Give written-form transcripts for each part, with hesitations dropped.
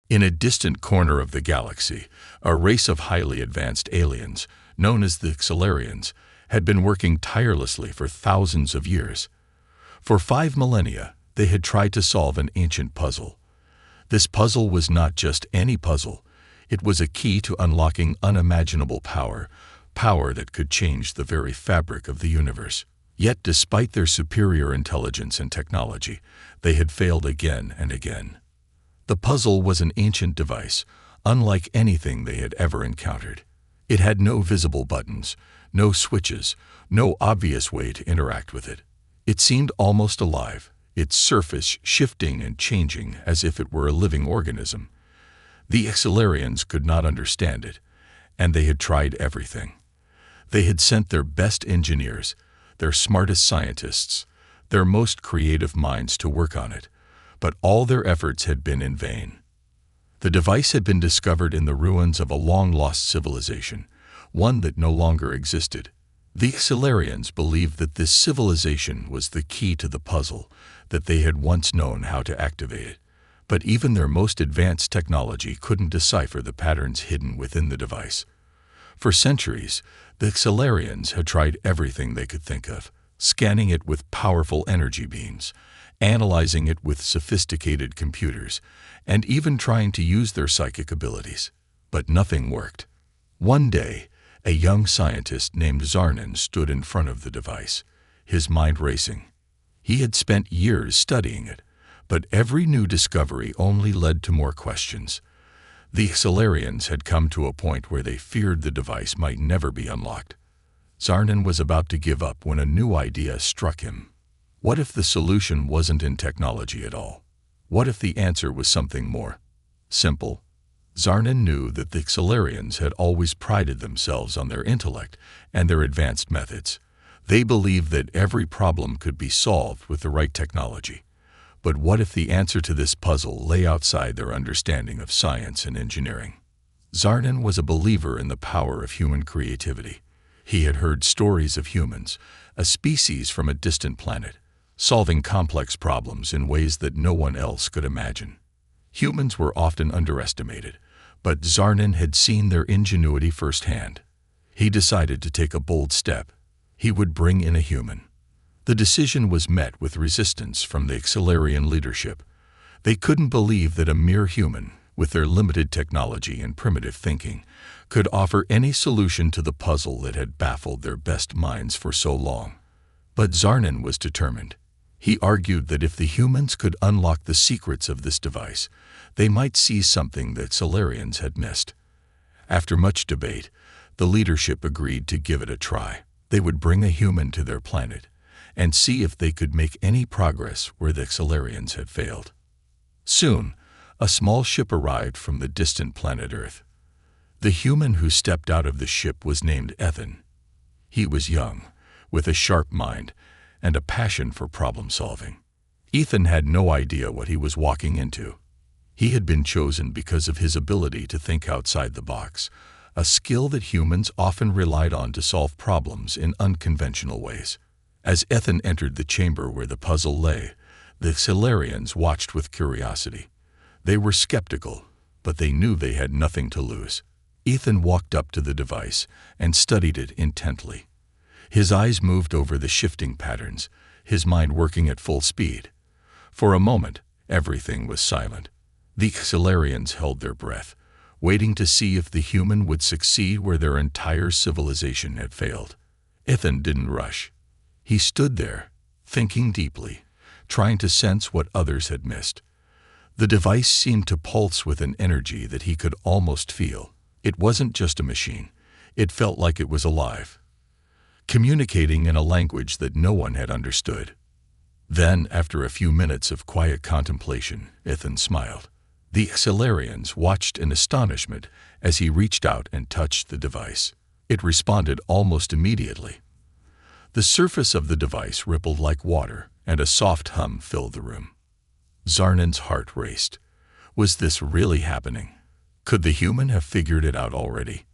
In a distant corner of the galaxy, a race of highly advanced aliens, known as the Xelarians, had been working tirelessly for thousands of years. For 5 millennia, they had tried to solve an ancient puzzle. This puzzle was not just any puzzle. It was a key to unlocking unimaginable power, power that could change the very fabric of the universe. Yet, despite their superior intelligence and technology, they had failed again and again. The puzzle was an ancient device, unlike anything they had ever encountered. It had no visible buttons, no switches, no obvious way to interact with it. It seemed almost alive, its surface shifting and changing as if it were a living organism. The Xelarians could not understand it, and they had tried everything. They had sent their best engineers, their smartest scientists, their most creative minds to work on it, but all their efforts had been in vain. The device had been discovered in the ruins of a long-lost civilization, one that no longer existed. The Xelarians believed that this civilization was the key to the puzzle, that they had once known how to activate it. But even their most advanced technology couldn't decipher the patterns hidden within the device. For centuries, the Xelarians had tried everything they could think of, scanning it with powerful energy beams, analyzing it with sophisticated computers, and even trying to use their psychic abilities. But nothing worked. One day, a young scientist named Zarnan stood in front of the device, his mind racing. He had spent years studying it, but every new discovery only led to more questions. The Xelarians had come to a point where they feared the device might never be unlocked. Zarnan was about to give up when a new idea struck him. What if the solution wasn't in technology at all? What if the answer was something more simple? Zarnan knew that the Xelarians had always prided themselves on their intellect and their advanced methods. They believed that every problem could be solved with the right technology. But what if the answer to this puzzle lay outside their understanding of science and engineering? Zarnan was a believer in the power of human creativity. He had heard stories of humans, a species from a distant planet, solving complex problems in ways that no one else could imagine. Humans were often underestimated, but Zarnan had seen their ingenuity firsthand. He decided to take a bold step. He would bring in a human. The decision was met with resistance from the Xelarian leadership. They couldn't believe that a mere human, with their limited technology and primitive thinking, could offer any solution to the puzzle that had baffled their best minds for so long. But Zarnan was determined. He argued that if the humans could unlock the secrets of this device, they might see something that Xelarians had missed. After much debate, the leadership agreed to give it a try. They would bring a human to their planet and see if they could make any progress where the Xelarians had failed. Soon, a small ship arrived from the distant planet Earth. The human who stepped out of the ship was named Ethan. He was young, with a sharp mind, and a passion for problem-solving. Ethan had no idea what he was walking into. He had been chosen because of his ability to think outside the box, a skill that humans often relied on to solve problems in unconventional ways. As Ethan entered the chamber where the puzzle lay, the Xelarians watched with curiosity. They were skeptical, but they knew they had nothing to lose. Ethan walked up to the device and studied it intently. His eyes moved over the shifting patterns, his mind working at full speed. For a moment, everything was silent. The Xelarians held their breath, waiting to see if the human would succeed where their entire civilization had failed. Ethan didn't rush. He stood there, thinking deeply, trying to sense what others had missed. The device seemed to pulse with an energy that he could almost feel. It wasn't just a machine. It felt like it was alive, communicating in a language that no one had understood. Then, after a few minutes of quiet contemplation, Ethan smiled. The Xelarians watched in astonishment as he reached out and touched the device. It responded almost immediately. The surface of the device rippled like water, and a soft hum filled the room. Zarnan's heart raced. Was this really happening? Could the human have figured it out already?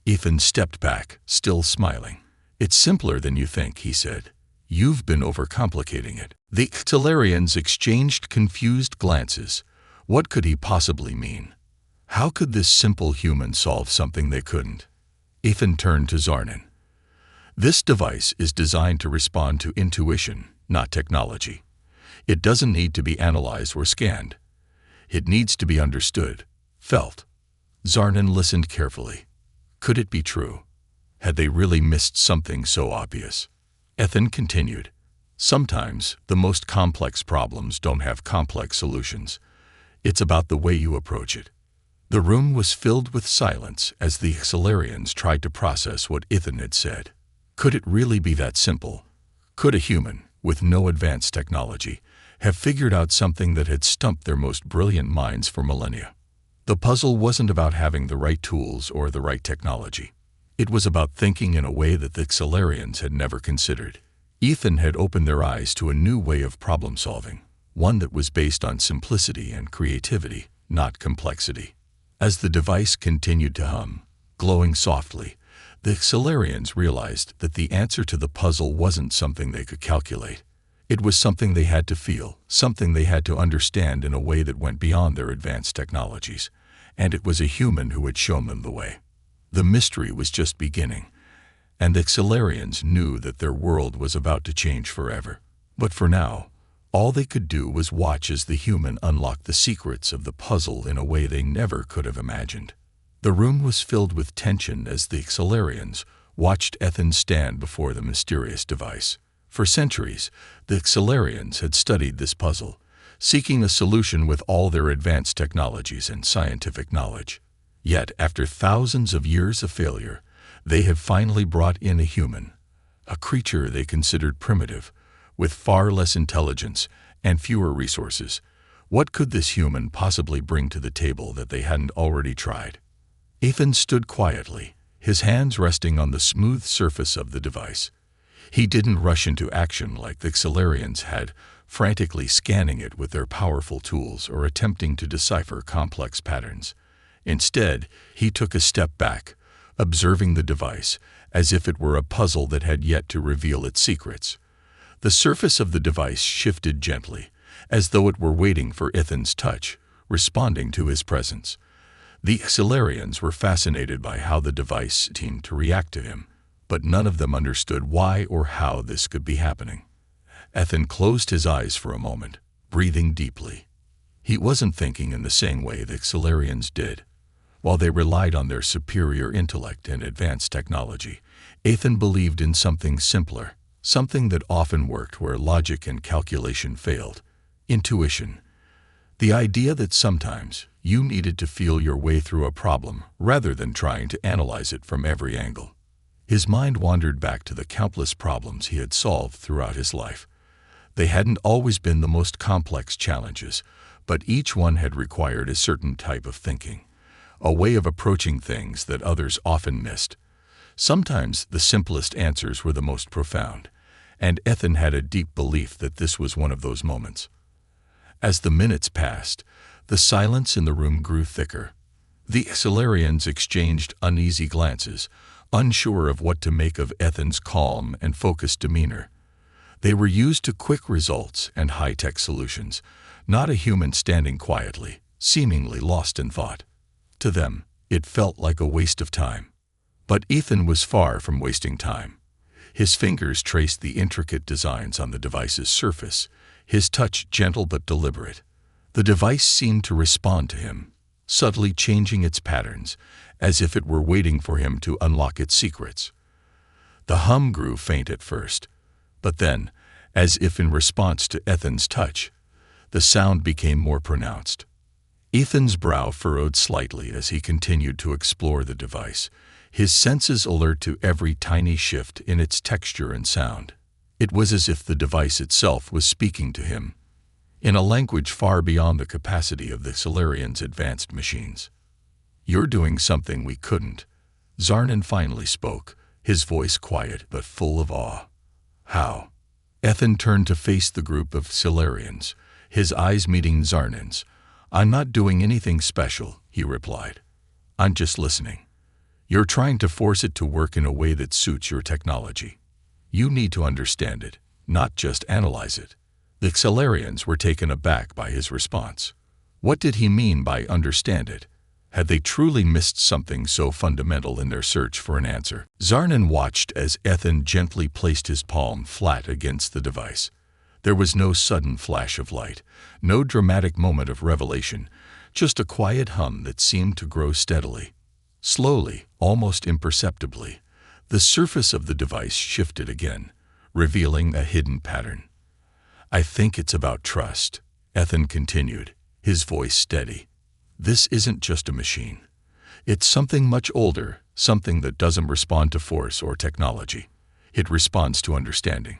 Ethan stepped back, still smiling. "It's simpler than you think," he said. "You've been overcomplicating it." The Xelarians exchanged confused glances. What could he possibly mean? How could this simple human solve something they couldn't? Ethan turned to Zarnan. This device is designed to respond to intuition, not technology. It doesn't need to be analyzed or scanned. It needs to be understood, felt. Zarnan listened carefully. Could it be true? Had they really missed something so obvious? Ethan continued. Sometimes the most complex problems don't have complex solutions. It's about the way you approach it. The room was filled with silence as the Xelarians tried to process what Ethan had said. Could it really be that simple? Could a human, with no advanced technology, have figured out something that had stumped their most brilliant minds for millennia? The puzzle wasn't about having the right tools or the right technology. It was about thinking in a way that the Xelarians had never considered. Ethan had opened their eyes to a new way of problem-solving, one that was based on simplicity and creativity, not complexity. As the device continued to hum, glowing softly, the Xelarians realized that the answer to the puzzle wasn't something they could calculate. It was something they had to feel, something they had to understand in a way that went beyond their advanced technologies, and it was a human who had shown them the way. The mystery was just beginning, and the Xelarians knew that their world was about to change forever. But for now, all they could do was watch as the human unlocked the secrets of the puzzle in a way they never could have imagined. The room was filled with tension as the Xelarians watched Ethan stand before the mysterious device. For centuries, the Xelarians had studied this puzzle, seeking a solution with all their advanced technologies and scientific knowledge. Yet, after thousands of years of failure, they had finally brought in a human, a creature they considered primitive, with far less intelligence and fewer resources. What could this human possibly bring to the table that they hadn't already tried? Ethan stood quietly, his hands resting on the smooth surface of the device. He didn't rush into action like the Xelarians had, frantically scanning it with their powerful tools or attempting to decipher complex patterns. Instead, he took a step back, observing the device as if it were a puzzle that had yet to reveal its secrets. The surface of the device shifted gently, as though it were waiting for Ethan's touch, responding to his presence. The Xelarians were fascinated by how the device seemed to react to him, but none of them understood why or how this could be happening. Ethan closed his eyes for a moment, breathing deeply. He wasn't thinking in the same way the Xelarians did. While they relied on their superior intellect and advanced technology, Ethan believed in something simpler, something that often worked where logic and calculation failed: intuition. The idea that sometimes you needed to feel your way through a problem rather than trying to analyze it from every angle. His mind wandered back to the countless problems he had solved throughout his life. They hadn't always been the most complex challenges, but each one had required a certain type of thinking, a way of approaching things that others often missed. Sometimes the simplest answers were the most profound, and Ethan had a deep belief that this was one of those moments. As the minutes passed, the silence in the room grew thicker. The Xelarians exchanged uneasy glances, unsure of what to make of Ethan's calm and focused demeanor. They were used to quick results and high-tech solutions, not a human standing quietly, seemingly lost in thought. To them, it felt like a waste of time. But Ethan was far from wasting time. His fingers traced the intricate designs on the device's surface, his touch gentle but deliberate. The device seemed to respond to him, subtly changing its patterns, as if it were waiting for him to unlock its secrets. The hum grew faint at first, but then, as if in response to Ethan's touch, the sound became more pronounced. Ethan's brow furrowed slightly as he continued to explore the device, his senses alert to every tiny shift in its texture and sound. It was as if the device itself was speaking to him, in a language far beyond the capacity of the Xelarians' advanced machines. "You're doing something we couldn't." Zarnan finally spoke, his voice quiet but full of awe. "How?" Ethan turned to face the group of Xelarians, his eyes meeting Zarnan's. "I'm not doing anything special," he replied. "I'm just listening. You're trying to force it to work in a way that suits your technology. You need to understand it, not just analyze it." The Xelarians were taken aback by his response. What did he mean by understand it? Had they truly missed something so fundamental in their search for an answer? Zarnan watched as Ethan gently placed his palm flat against the device. There was no sudden flash of light, no dramatic moment of revelation, just a quiet hum that seemed to grow steadily. Slowly, almost imperceptibly, the surface of the device shifted again, revealing a hidden pattern. "I think it's about trust," Ethan continued, his voice steady. "This isn't just a machine. It's something much older, something that doesn't respond to force or technology. It responds to understanding.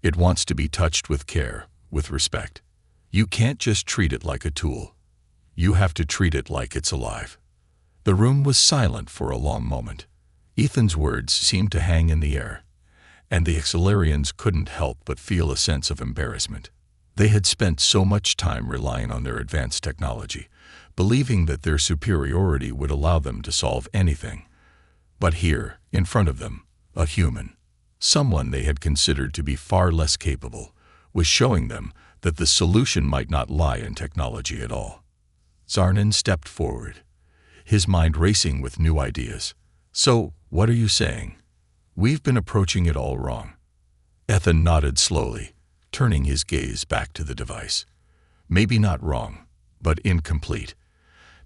It wants to be touched with care, with respect. You can't just treat it like a tool. You have to treat it like it's alive." The room was silent for a long moment. Ethan's words seemed to hang in the air, and the Accelarians couldn't help but feel a sense of embarrassment. They had spent so much time relying on their advanced technology, believing that their superiority would allow them to solve anything. But here, in front of them, a human, someone they had considered to be far less capable, was showing them that the solution might not lie in technology at all. Zarnan stepped forward, his mind racing with new ideas. "So, what are you saying? We've been approaching it all wrong." Ethan nodded slowly, turning his gaze back to the device. "Maybe not wrong, but incomplete.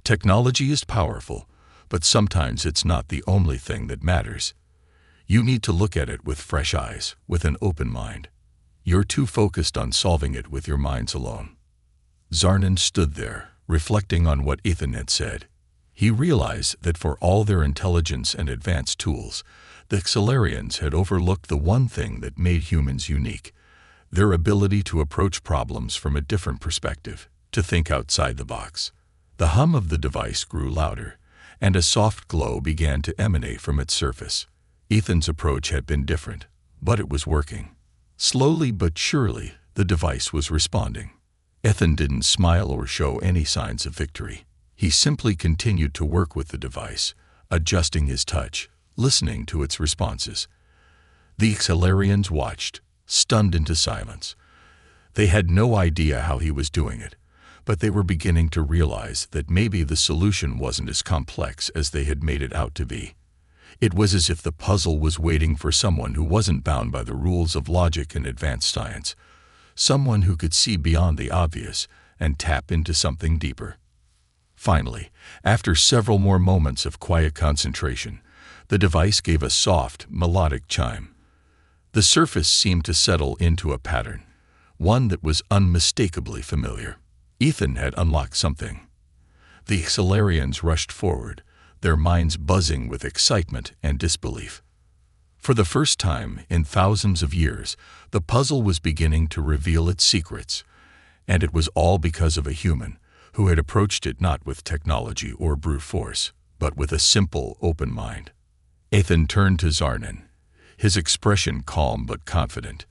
Technology is powerful, but sometimes it's not the only thing that matters. You need to look at it with fresh eyes, with an open mind. You're too focused on solving it with your minds alone." Zarnan stood there, reflecting on what Ethan had said. He realized that for all their intelligence and advanced tools, the Accelarians had overlooked the one thing that made humans unique: their ability to approach problems from a different perspective, to think outside the box. The hum of the device grew louder, and a soft glow began to emanate from its surface. Ethan's approach had been different, but it was working. Slowly but surely, the device was responding. Ethan didn't smile or show any signs of victory. He simply continued to work with the device, adjusting his touch, listening to its responses. The Accelarians watched, stunned into silence. They had no idea how he was doing it, but they were beginning to realize that maybe the solution wasn't as complex as they had made it out to be. It was as if the puzzle was waiting for someone who wasn't bound by the rules of logic and advanced science, someone who could see beyond the obvious and tap into something deeper. Finally, after several more moments of quiet concentration, the device gave a soft, melodic chime. The surface seemed to settle into a pattern, one that was unmistakably familiar. Ethan had unlocked something. The Accelarians rushed forward, their minds buzzing with excitement and disbelief. For the first time in thousands of years, the puzzle was beginning to reveal its secrets, and it was all because of a human who had approached it not with technology or brute force, but with a simple, open mind. Ethan turned to Zarnan, his expression calm but confident.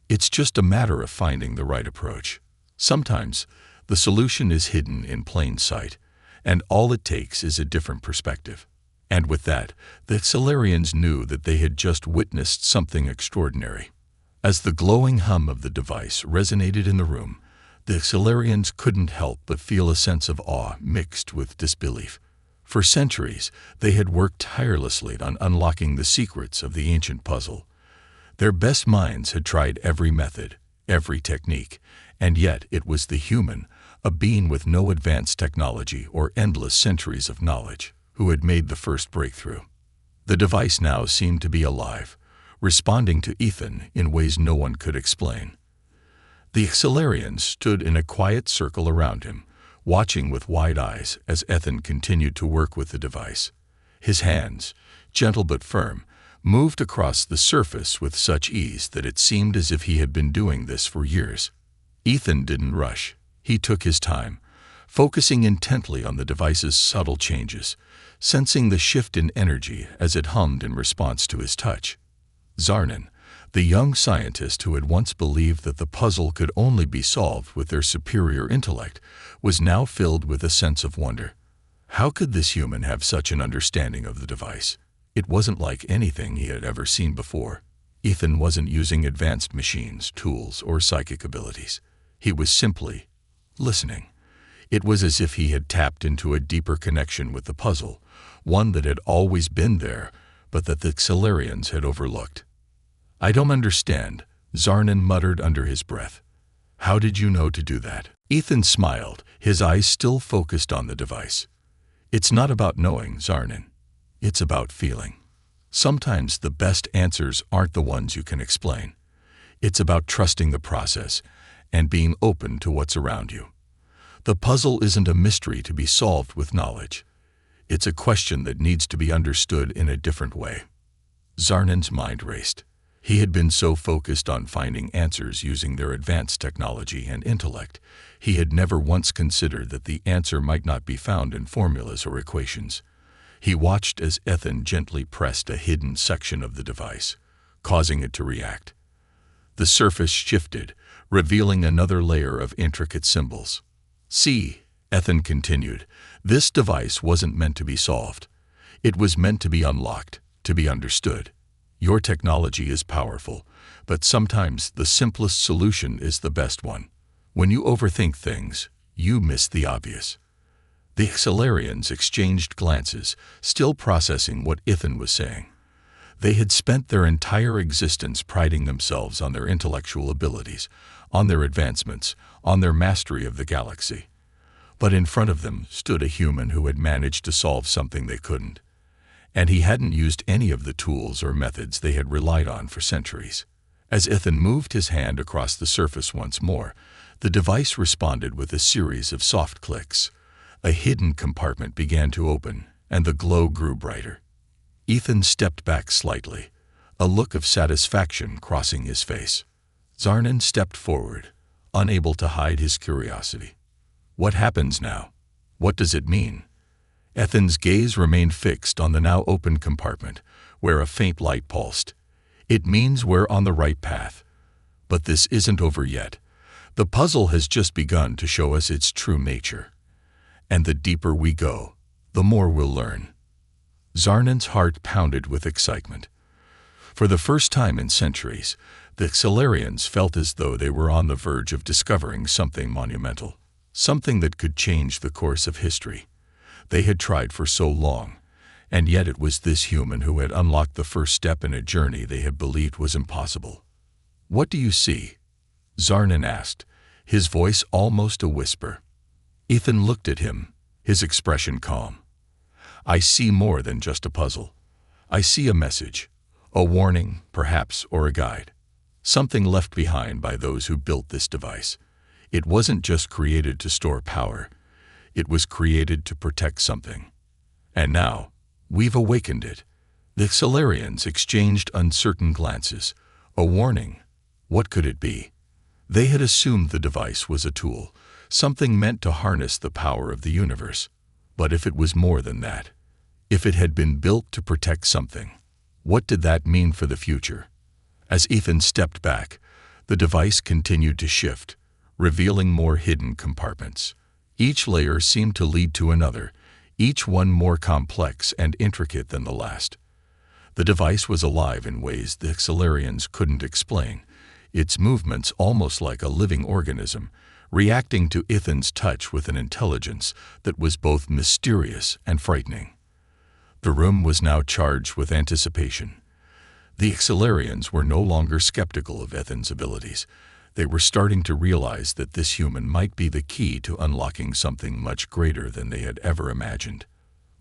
"It's just a matter of finding the right approach. Sometimes, the solution is hidden in plain sight, and all it takes is a different perspective." And with that, the Accelarians knew that they had just witnessed something extraordinary. As the glowing hum of the device resonated in the room, the Accelarians couldn't help but feel a sense of awe mixed with disbelief. For centuries, they had worked tirelessly on unlocking the secrets of the ancient puzzle. Their best minds had tried every method, every technique, and yet it was the human, a being with no advanced technology or endless centuries of knowledge, who had made the first breakthrough. The device now seemed to be alive, responding to Ethan in ways no one could explain. The Accelarians stood in a quiet circle around him, watching with wide eyes as Ethan continued to work with the device. His hands, gentle but firm, moved across the surface with such ease that it seemed as if he had been doing this for years. Ethan didn't rush. He took his time, focusing intently on the device's subtle changes, sensing the shift in energy as it hummed in response to his touch. Zarnan, the young scientist who had once believed that the puzzle could only be solved with their superior intellect, was now filled with a sense of wonder. How could this human have such an understanding of the device? It wasn't like anything he had ever seen before. Ethan wasn't using advanced machines, tools, or psychic abilities. He was simply listening. It was as if he had tapped into a deeper connection with the puzzle, one that had always been there, but that the Xelarians had overlooked. "I don't understand," Zarnan muttered under his breath. "How did you know to do that?" Ethan smiled, his eyes still focused on the device. "It's not about knowing, Zarnan. It's about feeling. Sometimes the best answers aren't the ones you can explain. It's about trusting the process and being open to what's around you. The puzzle isn't a mystery to be solved with knowledge. It's a question that needs to be understood in a different way." Zarnan's mind raced. He had been so focused on finding answers using their advanced technology and intellect, he had never once considered that the answer might not be found in formulas or equations. He watched as Ethan gently pressed a hidden section of the device, causing it to react. The surface shifted, revealing another layer of intricate symbols. "See," Ethan continued, "this device wasn't meant to be solved. It was meant to be unlocked, to be understood. Your technology is powerful, but sometimes the simplest solution is the best one. When you overthink things, you miss the obvious." The Xelarians exchanged glances, still processing what Ethan was saying. They had spent their entire existence priding themselves on their intellectual abilities, on their advancements, on their mastery of the galaxy. But in front of them stood a human who had managed to solve something they couldn't. And he hadn't used any of the tools or methods they had relied on for centuries. As Ethan moved his hand across the surface once more, the device responded with a series of soft clicks. A hidden compartment began to open, and the glow grew brighter. Ethan stepped back slightly, a look of satisfaction crossing his face. Zarnan stepped forward, unable to hide his curiosity. "What happens now? What does it mean?" Ethan's gaze remained fixed on the now open compartment, where a faint light pulsed. "It means we're on the right path. But this isn't over yet. The puzzle has just begun to show us its true nature. And the deeper we go, the more we'll learn." Zarnan's heart pounded with excitement. For the first time in centuries, the Xelarians felt as though they were on the verge of discovering something monumental, something that could change the course of history. They had tried for so long, and yet it was this human who had unlocked the first step in a journey they had believed was impossible. "What do you see?" Zarnan asked, his voice almost a whisper. Ethan looked at him, his expression calm. "I see more than just a puzzle. I see a message, a warning, perhaps, or a guide. Something left behind by those who built this device. It wasn't just created to store power. It was created to protect something. And now, we've awakened it." The Xelarians exchanged uncertain glances. A warning. What could it be? They had assumed the device was a tool, something meant to harness the power of the universe. But if it was more than that, if it had been built to protect something, what did that mean for the future? As Ethan stepped back, the device continued to shift, revealing more hidden compartments. Each layer seemed to lead to another, each one more complex and intricate than the last. The device was alive in ways the Xelarians couldn't explain, its movements almost like a living organism, reacting to Ethan's touch with an intelligence that was both mysterious and frightening. The room was now charged with anticipation. The Xelarians were no longer skeptical of Ethan's abilities. They were starting to realize that this human might be the key to unlocking something much greater than they had ever imagined.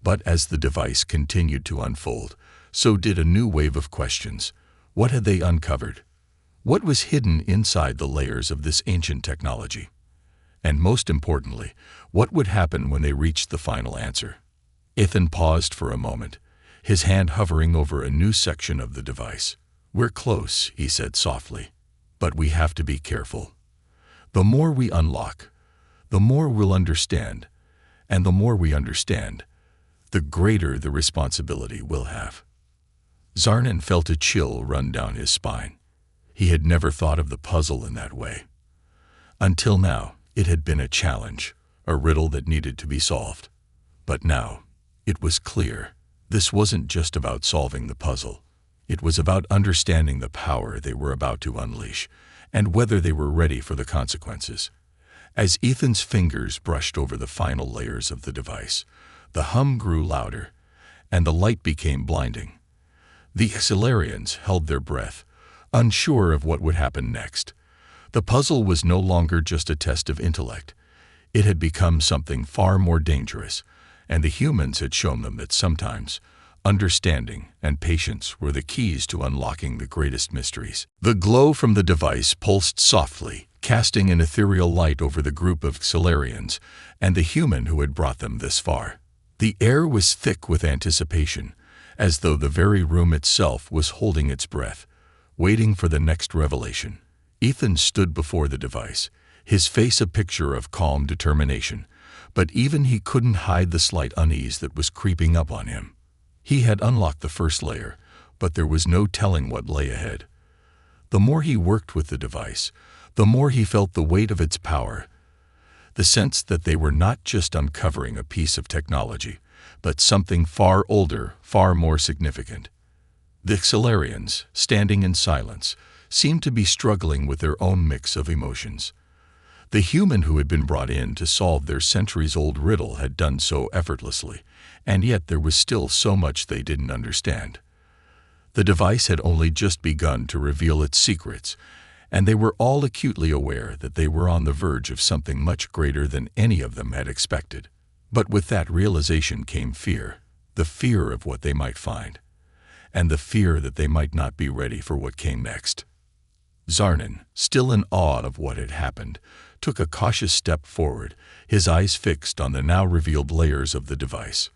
But as the device continued to unfold, so did a new wave of questions. What had they uncovered? What was hidden inside the layers of this ancient technology? And most importantly, what would happen when they reached the final answer? Ethan paused for a moment, his hand hovering over a new section of the device. "We're close," he said softly. "But we have to be careful. The more we unlock, the more we'll understand, and the more we understand, the greater the responsibility we'll have." Zarnan felt a chill run down his spine. He had never thought of the puzzle in that way. Until now, it had been a challenge, a riddle that needed to be solved. But now, it was clear. This wasn't just about solving the puzzle. It was about understanding the power they were about to unleash, and whether they were ready for the consequences. As Ethan's fingers brushed over the final layers of the device, the hum grew louder, and the light became blinding. The Xelarians held their breath, unsure of what would happen next. The puzzle was no longer just a test of intellect. It had become something far more dangerous, and the humans had shown them that sometimes understanding and patience were the keys to unlocking the greatest mysteries. The glow from the device pulsed softly, casting an ethereal light over the group of Xelarians and the human who had brought them this far. The air was thick with anticipation, as though the very room itself was holding its breath, waiting for the next revelation. Ethan stood before the device, his face a picture of calm determination, but even he couldn't hide the slight unease that was creeping up on him. He had unlocked the first layer, but there was no telling what lay ahead. The more he worked with the device, the more he felt the weight of its power, the sense that they were not just uncovering a piece of technology, but something far older, far more significant. The Xelarians, standing in silence, seemed to be struggling with their own mix of emotions. The human who had been brought in to solve their centuries-old riddle had done so effortlessly, and yet there was still so much they didn't understand. The device had only just begun to reveal its secrets, and they were all acutely aware that they were on the verge of something much greater than any of them had expected. But with that realization came fear, the fear of what they might find, and the fear that they might not be ready for what came next. Zarnan, still in awe of what had happened, took a cautious step forward, his eyes fixed on the now revealed layers of the device.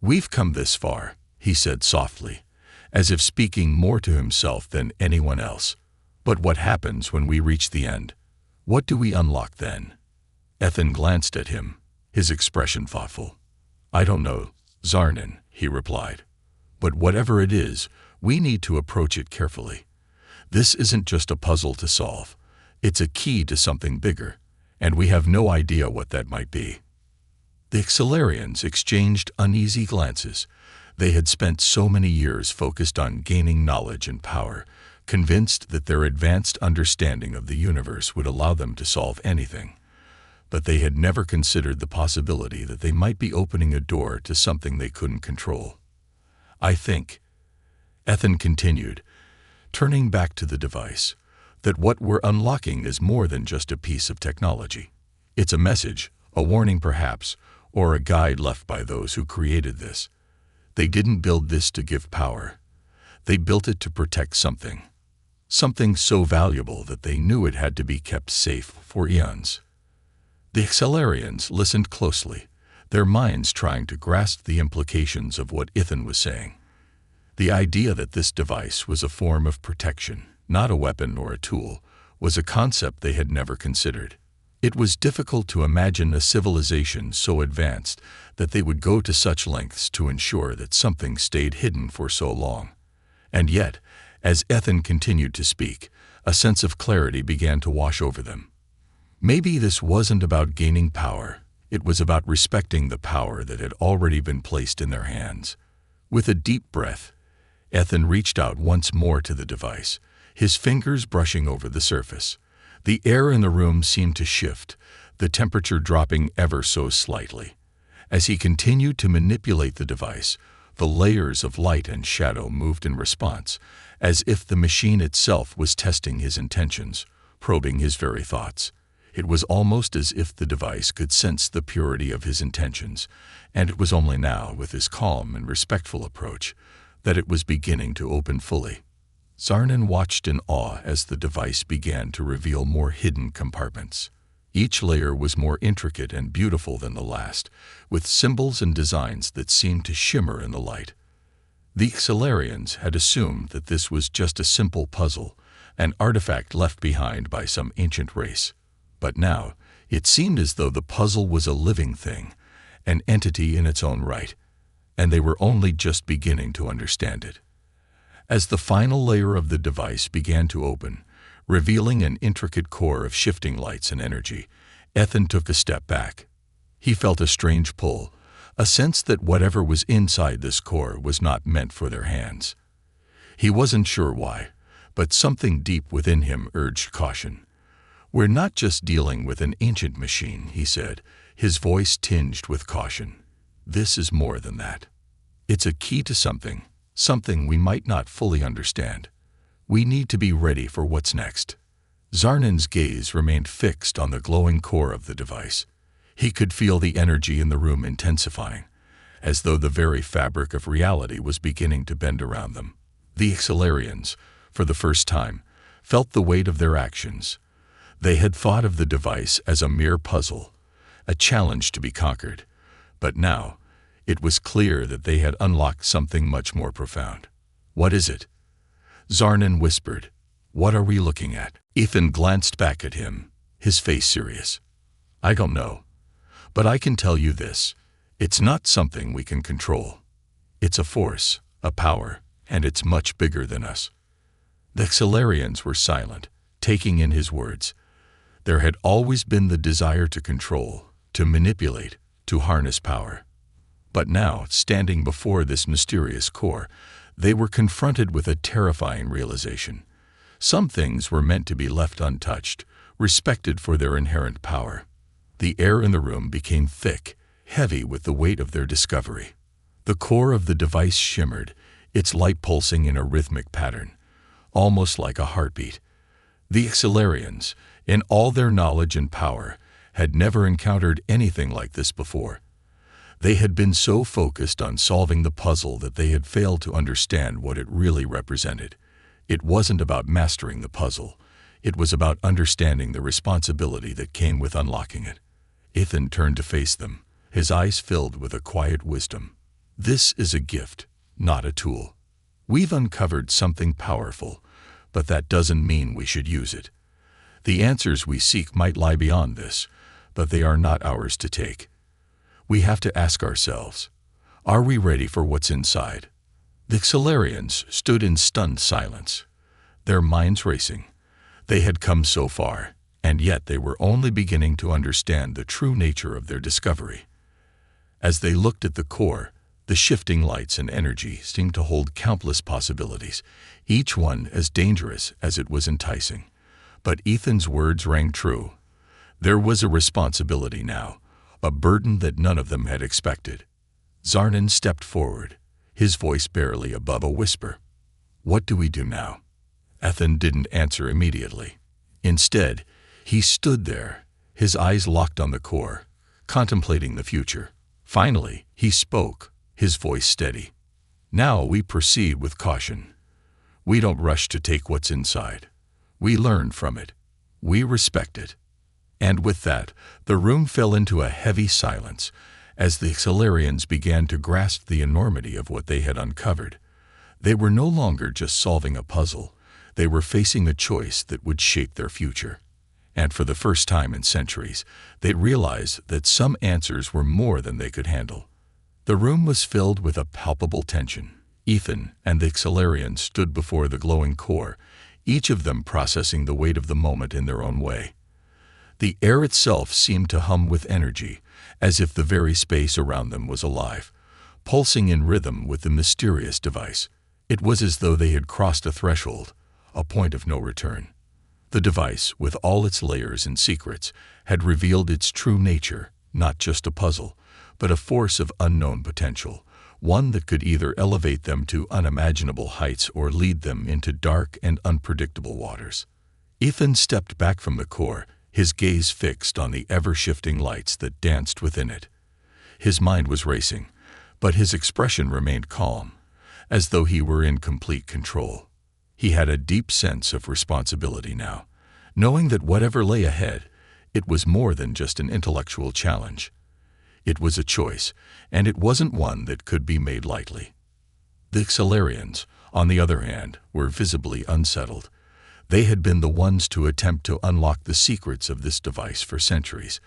"We've come this far," he said softly, as if speaking more to himself than anyone else. "But what happens when we reach the end? What do we unlock then?" Ethan glanced at him, his expression thoughtful. "I don't know, Zarnan," he replied. "But whatever it is, we need to approach it carefully. This isn't just a puzzle to solve. It's a key to something bigger, and we have no idea what that might be." The Xelarians exchanged uneasy glances. They had spent so many years focused on gaining knowledge and power, convinced that their advanced understanding of the universe would allow them to solve anything. But they had never considered the possibility that they might be opening a door to something they couldn't control. "I think," Ethan continued, turning back to the device, "that what we're unlocking is more than just a piece of technology. It's a message, a warning perhaps, or a guide left by those who created this. They didn't build this to give power. They built it to protect something so valuable that they knew it had to be kept safe for eons." The Xelarians listened closely, their minds trying to grasp the implications of what Ethan was saying. The idea that this device was a form of protection, not a weapon or a tool, was a concept they had never considered. It was difficult to imagine a civilization so advanced that they would go to such lengths to ensure that something stayed hidden for so long. And yet, as Ethan continued to speak, a sense of clarity began to wash over them. Maybe this wasn't about gaining power. It was about respecting the power that had already been placed in their hands. With a deep breath, Ethan reached out once more to the device, his fingers brushing over the surface. The air in the room seemed to shift, the temperature dropping ever so slightly. As he continued to manipulate the device, the layers of light and shadow moved in response, as if the machine itself was testing his intentions, probing his very thoughts. It was almost as if the device could sense the purity of his intentions, and it was only now, with his calm and respectful approach, that it was beginning to open fully. Zarnan watched in awe as the device began to reveal more hidden compartments. Each layer was more intricate and beautiful than the last, with symbols and designs that seemed to shimmer in the light. The Xelarians had assumed that this was just a simple puzzle, an artifact left behind by some ancient race. But now, it seemed as though the puzzle was a living thing, an entity in its own right, and they were only just beginning to understand it. As the final layer of the device began to open, revealing an intricate core of shifting lights and energy, Ethan took a step back. He felt a strange pull, a sense that whatever was inside this core was not meant for their hands. He wasn't sure why, but something deep within him urged caution. "We're not just dealing with an ancient machine," he said, his voice tinged with caution. "This is more than that. It's a key to something we might not fully understand. We need to be ready for what's next." Zarnin's gaze remained fixed on the glowing core of the device. He could feel the energy in the room intensifying, as though the very fabric of reality was beginning to bend around them. The Accelarians, for the first time, felt the weight of their actions. They had thought of the device as a mere puzzle, a challenge to be conquered, but now it was clear that they had unlocked something much more profound. "What is it?" Zarnin whispered. "What are we looking at?" Ethan glanced back at him, his face serious. "I don't know, but I can tell you this. It's not something we can control. It's a force, a power, and it's much bigger than us." The Accelarians were silent, taking in his words. There had always been the desire to control, to manipulate, to harness power. But now, standing before this mysterious core, they were confronted with a terrifying realization. Some things were meant to be left untouched, respected for their inherent power. The air in the room became thick, heavy with the weight of their discovery. The core of the device shimmered, its light pulsing in a rhythmic pattern, almost like a heartbeat. The Accelarians, in all their knowledge and power, had never encountered anything like this before. They had been so focused on solving the puzzle that they had failed to understand what it really represented. It wasn't about mastering the puzzle. It was about understanding the responsibility that came with unlocking it. Ethan turned to face them, his eyes filled with a quiet wisdom. "This is a gift, not a tool. We've uncovered something powerful, but that doesn't mean we should use it. The answers we seek might lie beyond this, but they are not ours to take. We have to ask ourselves, are we ready for what's inside?" The Accelarians stood in stunned silence, their minds racing. They had come so far, and yet they were only beginning to understand the true nature of their discovery. As they looked at the core, the shifting lights and energy seemed to hold countless possibilities, each one as dangerous as it was enticing. But Ethan's words rang true. There was a responsibility now, a burden that none of them had expected. Zarnin stepped forward, his voice barely above a whisper. "What do we do now?" Ethan didn't answer immediately. Instead, he stood there, his eyes locked on the core, contemplating the future. Finally, he spoke, his voice steady. "Now we proceed with caution. We don't rush to take what's inside. We learn from it. We respect it." And with that, the room fell into a heavy silence, as the Accelarians began to grasp the enormity of what they had uncovered. They were no longer just solving a puzzle. They were facing a choice that would shape their future. And for the first time in centuries, they realized that some answers were more than they could handle. The room was filled with a palpable tension. Ethan and the Accelarian stood before the glowing core, each of them processing the weight of the moment in their own way. The air itself seemed to hum with energy, as if the very space around them was alive, pulsing in rhythm with the mysterious device. It was as though they had crossed a threshold, a point of no return. The device, with all its layers and secrets, had revealed its true nature, not just a puzzle, but a force of unknown potential, one that could either elevate them to unimaginable heights or lead them into dark and unpredictable waters. Ethan stepped back from the core, his gaze fixed on the ever-shifting lights that danced within it. His mind was racing, but his expression remained calm, as though he were in complete control. He had a deep sense of responsibility now, knowing that whatever lay ahead, it was more than just an intellectual challenge. It was a choice, and it wasn't one that could be made lightly. The Accelarians, on the other hand, were visibly unsettled. They had been the ones to attempt to unlock the secrets of this device for centuries,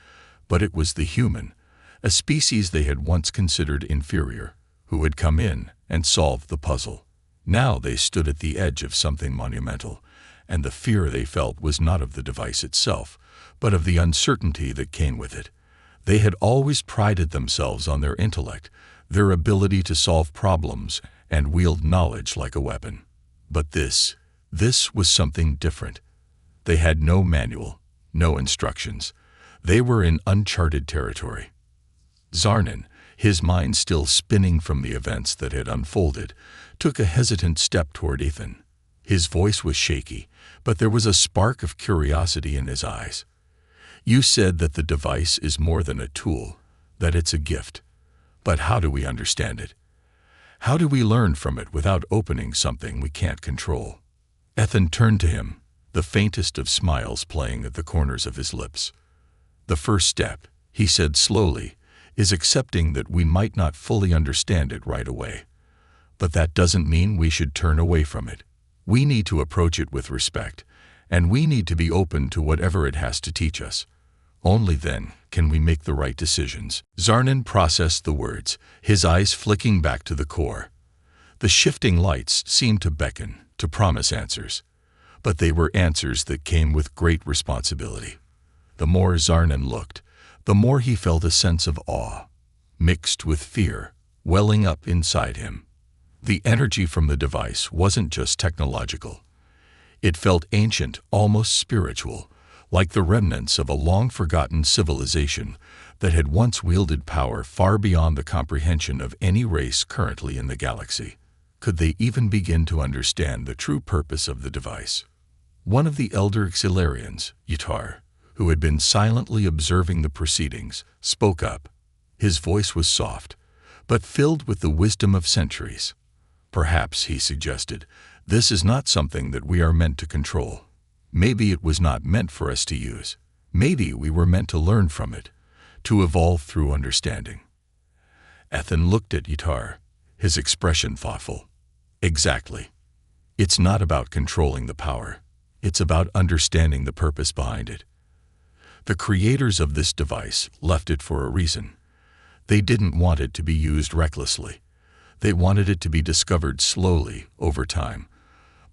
but it was the human, a species they had once considered inferior, who had come in and solved the puzzle. Now they stood at the edge of something monumental, and the fear they felt was not of the device itself, but of the uncertainty that came with it. They had always prided themselves on their intellect, their ability to solve problems and wield knowledge like a weapon. But this was something different. They had no manual, no instructions. They were in uncharted territory. Zarnan, his mind still spinning from the events that had unfolded, took a hesitant step toward Ethan. His voice was shaky, but there was a spark of curiosity in his eyes. "You said that the device is more than a tool, that it's a gift. But how do we understand it? How do we learn from it without opening something we can't control?" Ethan turned to him, the faintest of smiles playing at the corners of his lips. "The first step," he said slowly, "is accepting that we might not fully understand it right away. But that doesn't mean we should turn away from it. We need to approach it with respect, and we need to be open to whatever it has to teach us. Only then can we make the right decisions." Zarnan processed the words, his eyes flicking back to the core. The shifting lights seemed to beckon, to promise answers. But they were answers that came with great responsibility. The more Zarnan looked, the more he felt a sense of awe, mixed with fear, welling up inside him. The energy from the device wasn't just technological. It felt ancient, almost spiritual, like the remnants of a long-forgotten civilization that had once wielded power far beyond the comprehension of any race currently in the galaxy. Could they even begin to understand the true purpose of the device? One of the elder Xilarians, Yatar, who had been silently observing the proceedings, spoke up. His voice was soft, but filled with the wisdom of centuries. "Perhaps," he suggested, "this is not something that we are meant to control. Maybe it was not meant for us to use. Maybe we were meant to learn from it, to evolve through understanding." Ethan looked at Yatar, his expression thoughtful. "Exactly. It's not about controlling the power. It's about understanding the purpose behind it. The creators of this device left it for a reason. They didn't want it to be used recklessly. They wanted it to be discovered slowly, over time,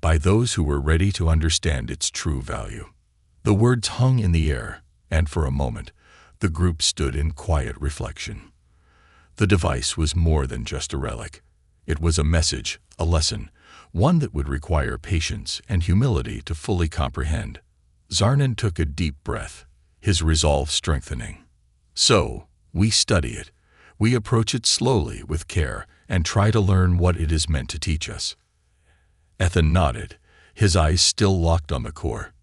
by those who were ready to understand its true value." The words hung in the air, and for a moment, the group stood in quiet reflection. The device was more than just a relic. It was a message, a lesson, one that would require patience and humility to fully comprehend. Zarnan took a deep breath, his resolve strengthening. "So, we study it. We approach it slowly, with care, and try to learn what it is meant to teach us." Ethan nodded, his eyes still locked on the core.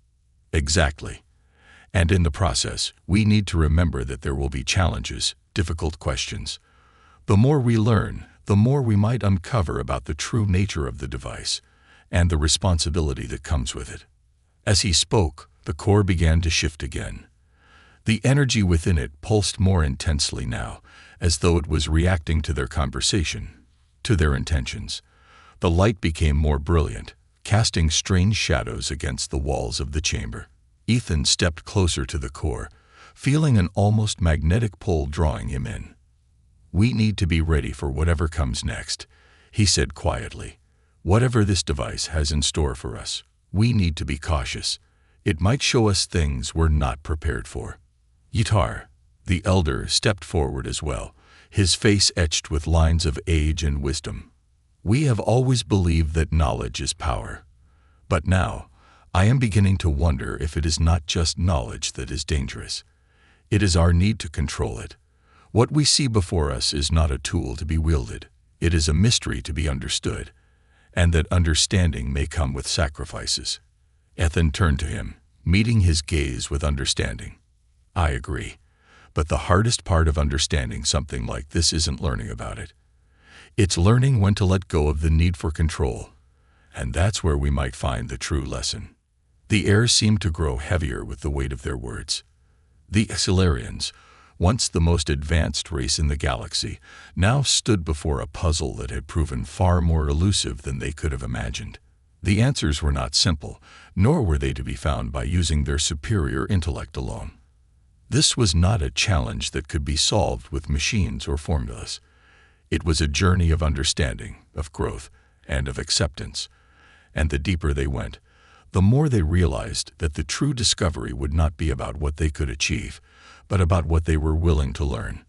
"Exactly. And in the process, we need to remember that there will be challenges, difficult questions. The more we learn, the more we might uncover about the true nature of the device and the responsibility that comes with it." As he spoke, the core began to shift again. The energy within it pulsed more intensely now, as though it was reacting to their conversation, to their intentions. The light became more brilliant, casting strange shadows against the walls of the chamber. Ethan stepped closer to the core, feeling an almost magnetic pull drawing him in. "We need to be ready for whatever comes next," he said quietly. "Whatever this device has in store for us, we need to be cautious. It might show us things we're not prepared for." Yatar, the elder, stepped forward as well, his face etched with lines of age and wisdom. "We have always believed that knowledge is power. But now, I am beginning to wonder if it is not just knowledge that is dangerous. It is our need to control it. What we see before us is not a tool to be wielded. It is a mystery to be understood, and that understanding may come with sacrifices." Ethan turned to him, meeting his gaze with understanding. "I agree. But the hardest part of understanding something like this isn't learning about it. It's learning when to let go of the need for control. And that's where we might find the true lesson." The air seemed to grow heavier with the weight of their words. The Xilarians, once the most advanced race in the galaxy, now stood before a puzzle that had proven far more elusive than they could have imagined. The answers were not simple, nor were they to be found by using their superior intellect alone. This was not a challenge that could be solved with machines or formulas. It was a journey of understanding, of growth, and of acceptance. And the deeper they went, the more they realized that the true discovery would not be about what they could achieve, but about what they were willing to learn.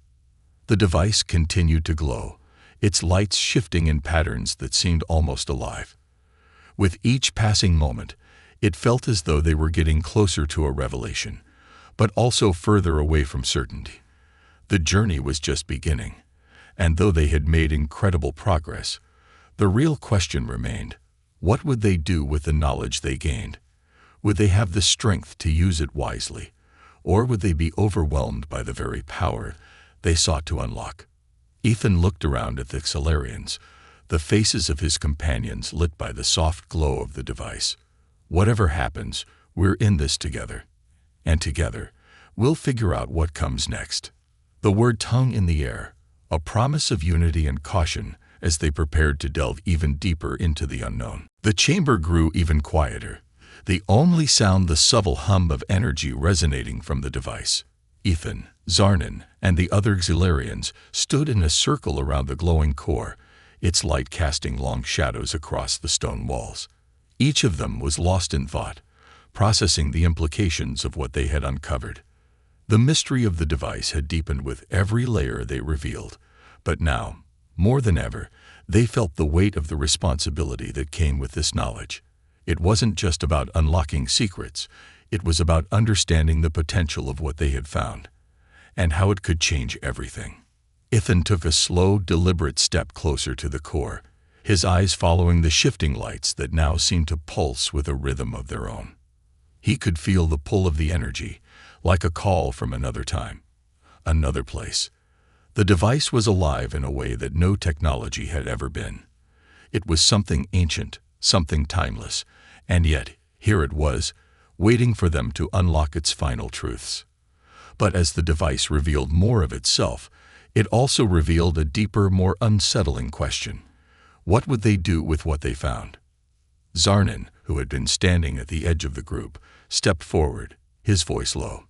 The device continued to glow, its lights shifting in patterns that seemed almost alive. With each passing moment, it felt as though they were getting closer to a revelation, but also further away from certainty. The journey was just beginning, and though they had made incredible progress, the real question remained: what would they do with the knowledge they gained? Would they have the strength to use it wisely, or would they be overwhelmed by the very power they sought to unlock? Ethan looked around at the Xelarians, the faces of his companions lit by the soft glow of the device. Whatever happens, we're in this together. And together, we'll figure out what comes next. The word hung in the air, a promise of unity and caution as they prepared to delve even deeper into the unknown. The chamber grew even quieter, the only sound the subtle hum of energy resonating from the device. Ethan, Zarnan, and the other Xelarians stood in a circle around the glowing core, its light casting long shadows across the stone walls. Each of them was lost in thought, processing the implications of what they had uncovered. The mystery of the device had deepened with every layer they revealed, but now, more than ever, they felt the weight of the responsibility that came with this knowledge. It wasn't just about unlocking secrets, it was about understanding the potential of what they had found, and how it could change everything. Ethan took a slow, deliberate step closer to the core, his eyes following the shifting lights that now seemed to pulse with a rhythm of their own. He could feel the pull of the energy, like a call from another time, another place. The device was alive in a way that no technology had ever been. It was something ancient, something timeless, and yet, here it was, waiting for them to unlock its final truths. But as the device revealed more of itself, it also revealed a deeper, more unsettling question. What would they do with what they found? Zarnan, who had been standing at the edge of the group, stepped forward, his voice low.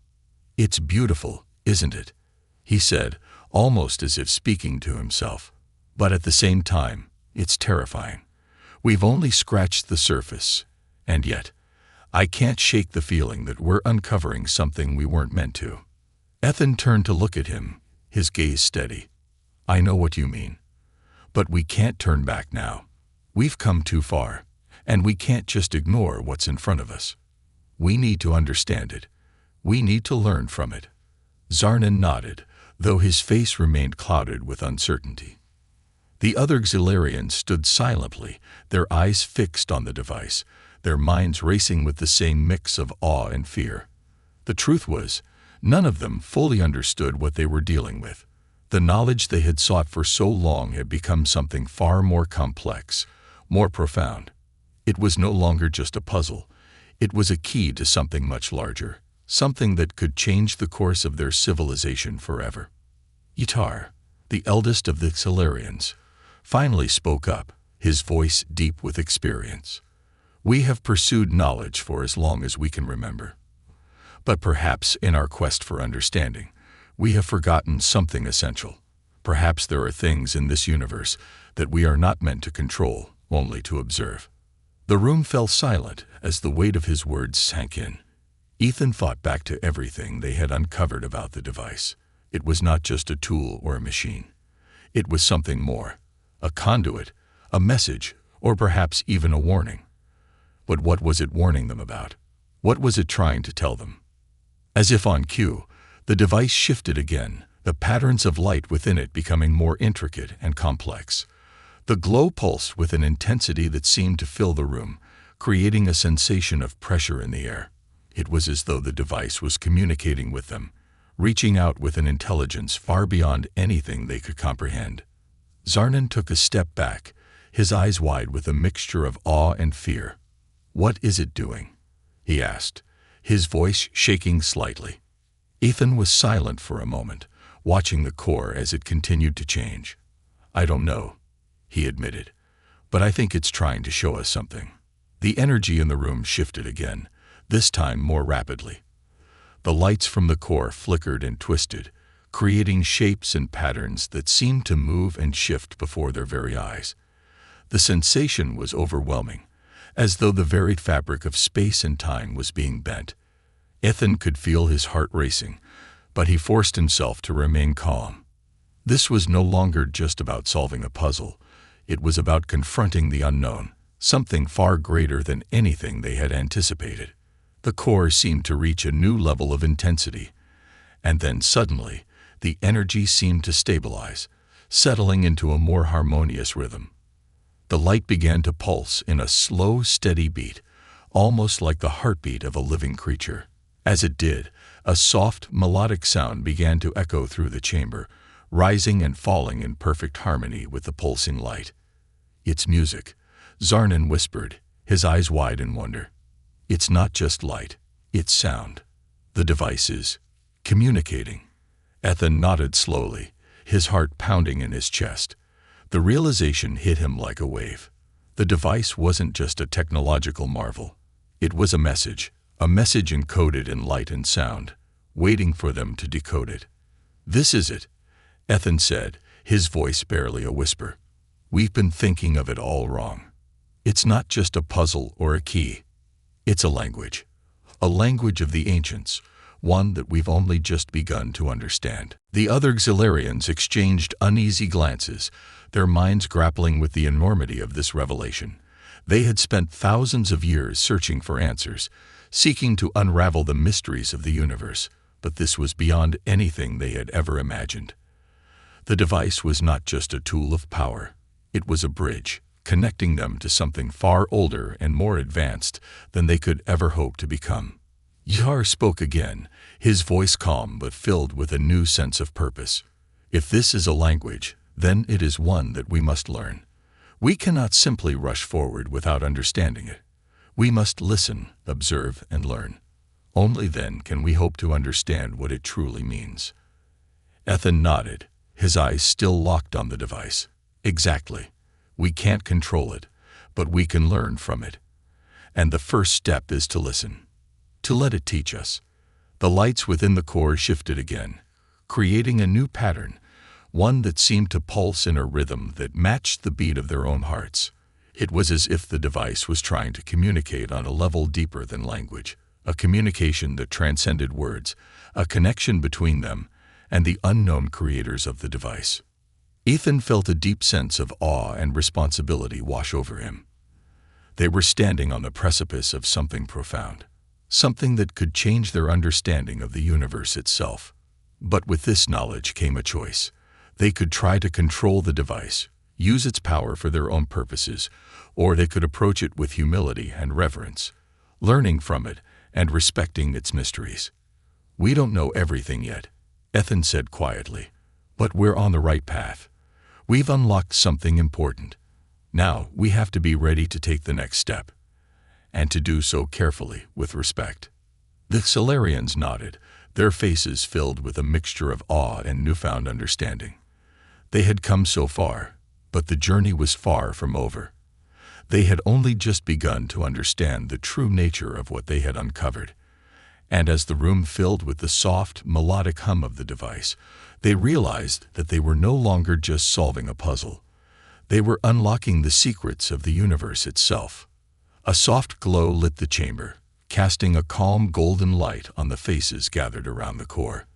"It's beautiful, isn't it?" he said, almost as if speaking to himself. "But at the same time, it's terrifying. We've only scratched the surface, and yet, I can't shake the feeling that we're uncovering something we weren't meant to." Ethan turned to look at him, his gaze steady. "I know what you mean. But we can't turn back now. We've come too far, and we can't just ignore what's in front of us. We need to understand it. We need to learn from it." Zarnan nodded, though his face remained clouded with uncertainty. The other Xelarians stood silently, their eyes fixed on the device, their minds racing with the same mix of awe and fear. The truth was, none of them fully understood what they were dealing with. The knowledge they had sought for so long had become something far more complex, more profound. It was no longer just a puzzle. It was a key to something much larger, something that could change the course of their civilization forever. Itar, the eldest of the Xelarians, finally spoke up, his voice deep with experience. "We have pursued knowledge for as long as we can remember. But perhaps in our quest for understanding, we have forgotten something essential. Perhaps there are things in this universe that we are not meant to control, only to observe." The room fell silent as the weight of his words sank in. Ethan thought back to everything they had uncovered about the device. It was not just a tool or a machine. It was something more, a conduit, a message, or perhaps even a warning. But what was it warning them about? What was it trying to tell them? As if on cue, the device shifted again, the patterns of light within it becoming more intricate and complex. The glow pulsed with an intensity that seemed to fill the room, creating a sensation of pressure in the air. It was as though the device was communicating with them, reaching out with an intelligence far beyond anything they could comprehend. Zarnan took a step back, his eyes wide with a mixture of awe and fear. "What is it doing?" he asked, his voice shaking slightly. Ethan was silent for a moment, watching the core as it continued to change. "I don't know," he admitted, "but I think it's trying to show us something." The energy in the room shifted again, this time more rapidly. The lights from the core flickered and twisted, creating shapes and patterns that seemed to move and shift before their very eyes. The sensation was overwhelming, as though the very fabric of space and time was being bent. Ethan could feel his heart racing, but he forced himself to remain calm. This was no longer just about solving a puzzle. It was about confronting the unknown, something far greater than anything they had anticipated. The core seemed to reach a new level of intensity, and then suddenly, the energy seemed to stabilize, settling into a more harmonious rhythm. The light began to pulse in a slow, steady beat, almost like the heartbeat of a living creature. As it did, a soft, melodic sound began to echo through the chamber, rising and falling in perfect harmony with the pulsing light. "It's music," Zarnan whispered, his eyes wide in wonder. "It's not just light, it's sound. The device is communicating." Ethan nodded slowly, his heart pounding in his chest. The realization hit him like a wave. The device wasn't just a technological marvel. It was a message encoded in light and sound, waiting for them to decode it. "This is it," Ethan said, his voice barely a whisper. "We've been thinking of it all wrong. It's not just a puzzle or a key. It's a language of the ancients, one that we've only just begun to understand." The other Xilarians exchanged uneasy glances, their minds grappling with the enormity of this revelation. They had spent thousands of years searching for answers, seeking to unravel the mysteries of the universe, but this was beyond anything they had ever imagined. The device was not just a tool of power. It was a bridge, connecting them to something far older and more advanced than they could ever hope to become. Yar spoke again, his voice calm but filled with a new sense of purpose. "If this is a language, then it is one that we must learn. We cannot simply rush forward without understanding it. We must listen, observe, and learn. Only then can we hope to understand what it truly means." Ethan nodded, his eyes still locked on the device. "Exactly. We can't control it, but we can learn from it. And the first step is to listen. To let it teach us." The lights within the core shifted again, creating a new pattern, one that seemed to pulse in a rhythm that matched the beat of their own hearts. It was as if the device was trying to communicate on a level deeper than language, a communication that transcended words, a connection between them and the unknown creators of the device. Ethan felt a deep sense of awe and responsibility wash over him. They were standing on the precipice of something profound, something that could change their understanding of the universe itself. But with this knowledge came a choice. They could try to control the device, use its power for their own purposes, or they could approach it with humility and reverence, learning from it and respecting its mysteries. "We don't know everything yet," Ethan said quietly, "but we're on the right path. We've unlocked something important. Now we have to be ready to take the next step, and to do so carefully, with respect." The Xilarians nodded, their faces filled with a mixture of awe and newfound understanding. They had come so far, but the journey was far from over. They had only just begun to understand the true nature of what they had uncovered. And as the room filled with the soft, melodic hum of the device, they realized that they were no longer just solving a puzzle. They were unlocking the secrets of the universe itself. A soft glow lit the chamber, casting a calm golden light on the faces gathered around the core.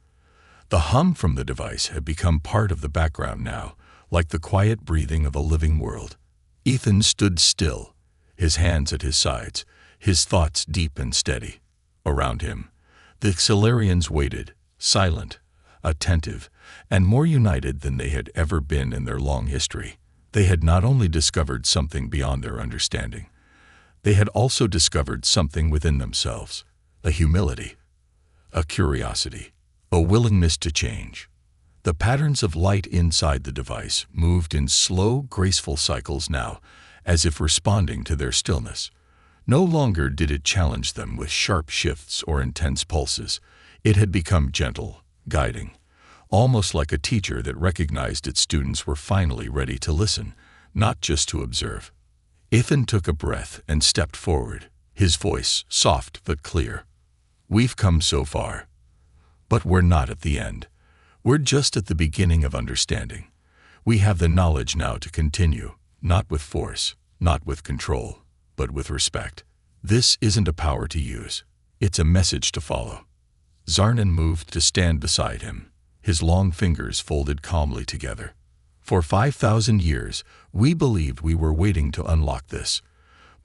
The hum from the device had become part of the background now, like the quiet breathing of a living world. Ethan stood still, his hands at his sides, his thoughts deep and steady. Around him, the Xilarians waited, silent, attentive, and more united than they had ever been in their long history. They had not only discovered something beyond their understanding, they had also discovered something within themselves, a humility, a curiosity, a willingness to change. The patterns of light inside the device moved in slow, graceful cycles now, as if responding to their stillness. No longer did it challenge them with sharp shifts or intense pulses. It had become gentle, guiding, almost like a teacher that recognized its students were finally ready to listen, not just to observe. Ethan took a breath and stepped forward, his voice soft but clear. "We've come so far, but we're not at the end. We're just at the beginning of understanding. We have the knowledge now to continue, not with force, not with control, but with respect. This isn't a power to use. It's a message to follow." Zarnan moved to stand beside him, his long fingers folded calmly together. "For 5,000 years, we believed we were waiting to unlock this.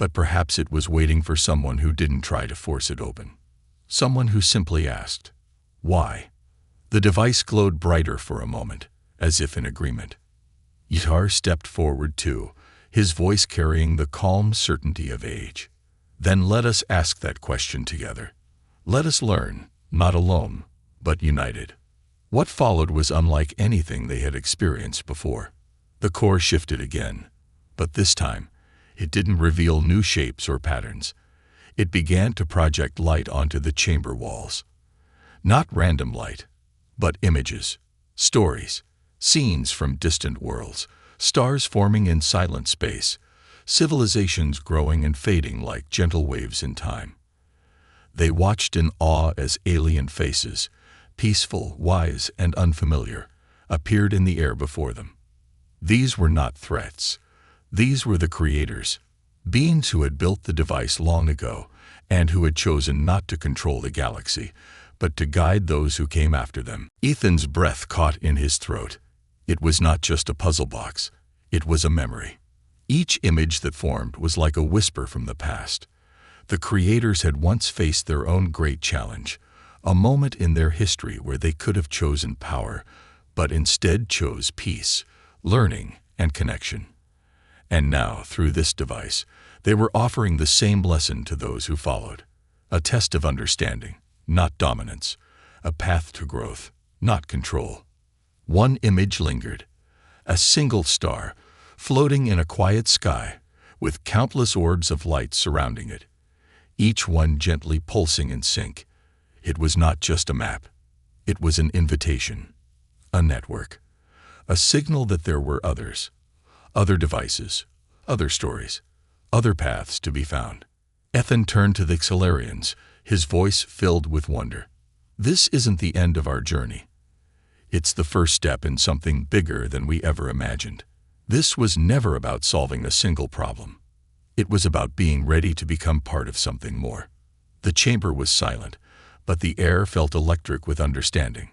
But perhaps it was waiting for someone who didn't try to force it open. Someone who simply asked, "Why?" The device glowed brighter for a moment, as if in agreement. Ytar stepped forward too, his voice carrying the calm certainty of age. "Then let us ask that question together. Let us learn, not alone, but united." What followed was unlike anything they had experienced before. The core shifted again, but this time, it didn't reveal new shapes or patterns. It began to project light onto the chamber walls. Not random light, but images, stories, scenes from distant worlds, stars forming in silent space, civilizations growing and fading like gentle waves in time. They watched in awe as alien faces, peaceful, wise, and unfamiliar, appeared in the air before them. These were not threats. These were the creators, beings who had built the device long ago and who had chosen not to control the galaxy, but to guide those who came after them. Ethan's breath caught in his throat. It was not just a puzzle box. It was a memory. Each image that formed was like a whisper from the past. The creators had once faced their own great challenge, a moment in their history where they could have chosen power, but instead chose peace, learning, and connection. And now, through this device, they were offering the same lesson to those who followed. A test of understanding, not dominance. A path to growth, not control. One image lingered. A single star, floating in a quiet sky, with countless orbs of light surrounding it, each one gently pulsing in sync. It was not just a map. It was an invitation, a network, a signal that there were others, other devices, other stories, other paths to be found. Ethan turned to the Xalarians, his voice filled with wonder. "This isn't the end of our journey. It's the first step in something bigger than we ever imagined." This was never about solving a single problem. It was about being ready to become part of something more. The chamber was silent, but the air felt electric with understanding.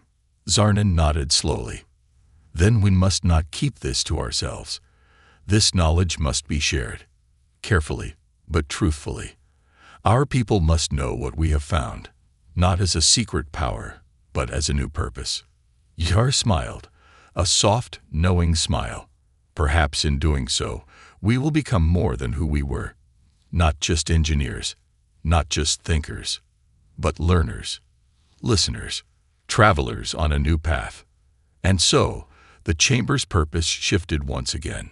Zarnan nodded slowly. "Then we must not keep this to ourselves. This knowledge must be shared, carefully, but truthfully. Our people must know what we have found, not as a secret power, but as a new purpose." Ytar smiled, a soft, knowing smile. "Perhaps in doing so, we will become more than who we were. Not just engineers, not just thinkers, but learners, listeners, travelers on a new path." And so, the chamber's purpose shifted once again.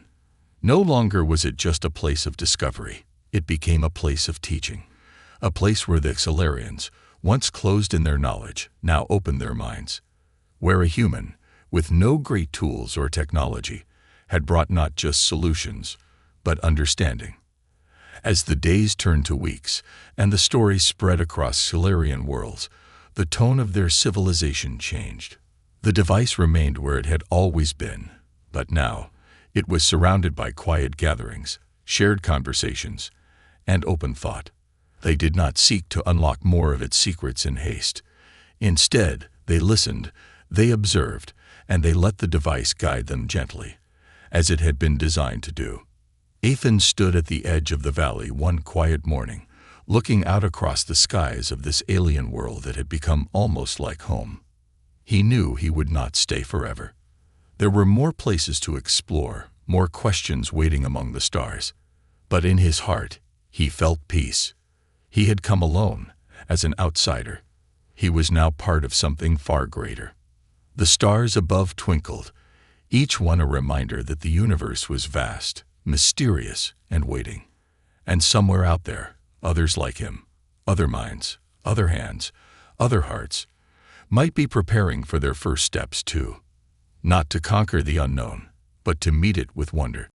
No longer was it just a place of discovery. It became a place of teaching, a place where the Xalarians, once closed in their knowledge, now opened their minds, where a human, with no great tools or technology, had brought not just solutions, but understanding. As the days turned to weeks, and the stories spread across Xalarian worlds, the tone of their civilization changed. The device remained where it had always been, but now, it was surrounded by quiet gatherings, shared conversations, and open thought. They did not seek to unlock more of its secrets in haste. Instead, they listened, they observed, and they let the device guide them gently, as it had been designed to do. Ethan stood at the edge of the valley one quiet morning, looking out across the skies of this alien world that had become almost like home. He knew he would not stay forever. There were more places to explore, more questions waiting among the stars. But in his heart, he felt peace. He had come alone, as an outsider. He was now part of something far greater. The stars above twinkled, each one a reminder that the universe was vast, mysterious, and waiting. And somewhere out there, others like him, other minds, other hands, other hearts, might be preparing for their first steps too. Not to conquer the unknown, but to meet it with wonder.